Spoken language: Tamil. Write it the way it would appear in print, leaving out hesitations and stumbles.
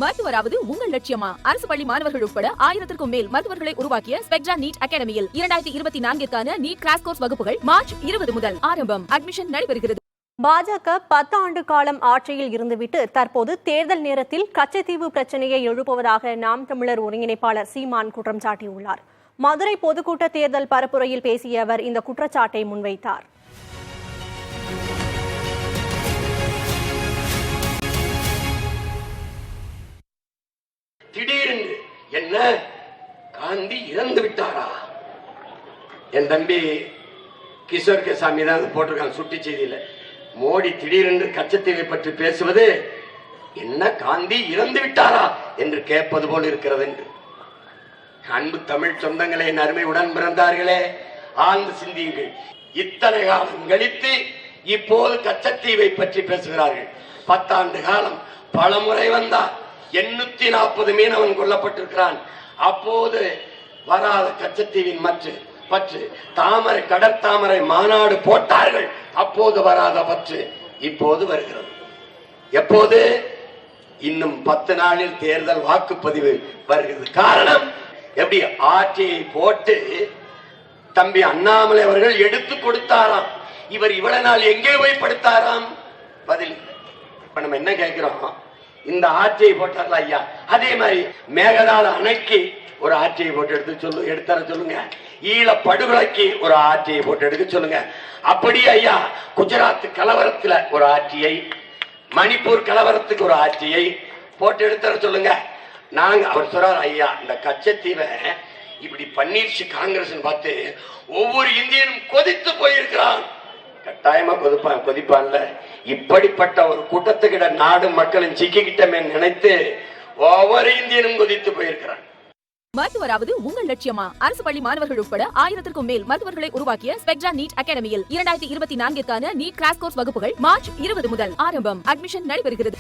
மருத்துவராவது உங்கள் லட்சியமா? அரசு பள்ளி மாணவர்கள் உட்பட 1000க்கும் மேல் மருத்துவர்களை உருவாக்கிய ஸ்பெக்ட்ரா நீட் அகாடமியில் 2024க்கான நீட் கிராஷ் கோர்ஸ் வகுப்புகள் மார்ச் 20 முதல் ஆரம்பம். அட்மிஷன் நடைபெறுகிறது. பாஜக 10 ஆண்டு காலம் ஆட்சியில் இருந்துவிட்டு தற்போது தேர்தல் நேரத்தில் கச்சத்தீவு பிரச்சனையை எழுப்புவதாக நாம் தமிழர் ஒருங்கிணைப்பாளர் சீமான் குற்றம் சாட்டியுள்ளார். மதுரை பொதுக்கூட்ட தேர்தல் பரப்புரையில் பேசிய அவர் இந்த குற்றச்சாட்டை முன்வைத்தார். திடீரென்று என்ன காந்தி இறந்து விட்டாரா? என் தம்பி கிஷோர் கேசாமி தான் போட்டிருக்காங்க சுட்டி செய்தியில. மோடி திடீரென்று கச்சத்தீவை பற்றி பேசுவது என்ன காந்தி இறந்து விட்டாரா என்று கேட்பது போல் இருக்கிறது என்று. அன்பு தமிழ் சொந்தங்களே, என் அருமை உடன் பிறந்தார்களே, ஆழ்ந்து சிந்தியுங்கள். இத்தனை காலம் கழித்து இப்போது கச்சத்தீவை பற்றி பேசுகிறார்கள். 10 ஆண்டு காலம் பலமுறை வந்தார். 840 மீனவன் கொல்லப்பட்டிருக்கிறான். அப்போது வராத கச்சத்தீவின் பற்று தாமரை கடற்தாமரை மாநாடு போட்டார்கள். அப்போது வராத பற்று இப்போது வருகிறது. எப்போது? இன்னும் 10 நாளில் தேர்தல் வாக்குப்பதிவு வருகிறது. காரணம், எப்படி ஆட்சியை போட்டு தம்பி அண்ணாமலை அவர்கள் எடுத்து கொடுத்தாராம். இவர் இவ்வளவு நாள் எங்கே போய் படுத்தாராம்? பதில். இப்ப நம்ம என்ன கேட்கிறோம்? இந்த ஆட்சியை போட்டார்ல ஐயா, அதே மாதிரி மேகதாள அணைக்கு ஒரு ஆட்சியை போட்டு எடுத்தர சொல்லுங்க. ஈழ படுகொலைக்கு ஒரு ஆட்சியை போட்டு எடுக்க சொல்லுங்க. அப்படி ஐயா குஜராத் கலவரத்துல ஒரு ஆட்சியை, மணிப்பூர் கலவரத்துக்கு ஒரு ஆட்சியை போட்டு எடுத்தர சொல்லுங்க. நாங்க அவர் சொல்றார், ஐயா இந்த கச்சத்தீவை இப்படி பண்ணிருச்சு காங்கிரஸ் பார்த்து ஒவ்வொரு இந்தியனும் கொதித்து போயிருக்கிறான். கட்டாயமா கொதிப்பான்ல. இப்படிப்பட்ட ஒரு கூட்டத்துக்கிட்ட நாடு மக்களின் சிக்கிக்கிட்டமே நினைத்து ஒவ்வொரு இந்தியனும் கொதித்து போயிருக்கிறான். மருத்துவராவது உங்கள் லட்சியமா? அரசு பள்ளி மாணவர்கள் உட்பட 1000க்கும் மேல் மருத்துவர்களை உருவாக்கிய ஸ்பெக்ட்ரா நீட் அகாடமியில் 2024க்கான நீட் கிராஷ் கோர்ஸ் வகுப்புகள் மார்ச் 20 முதல் ஆரம்பம். அட்மிஷன் நடைபெறுகிறது.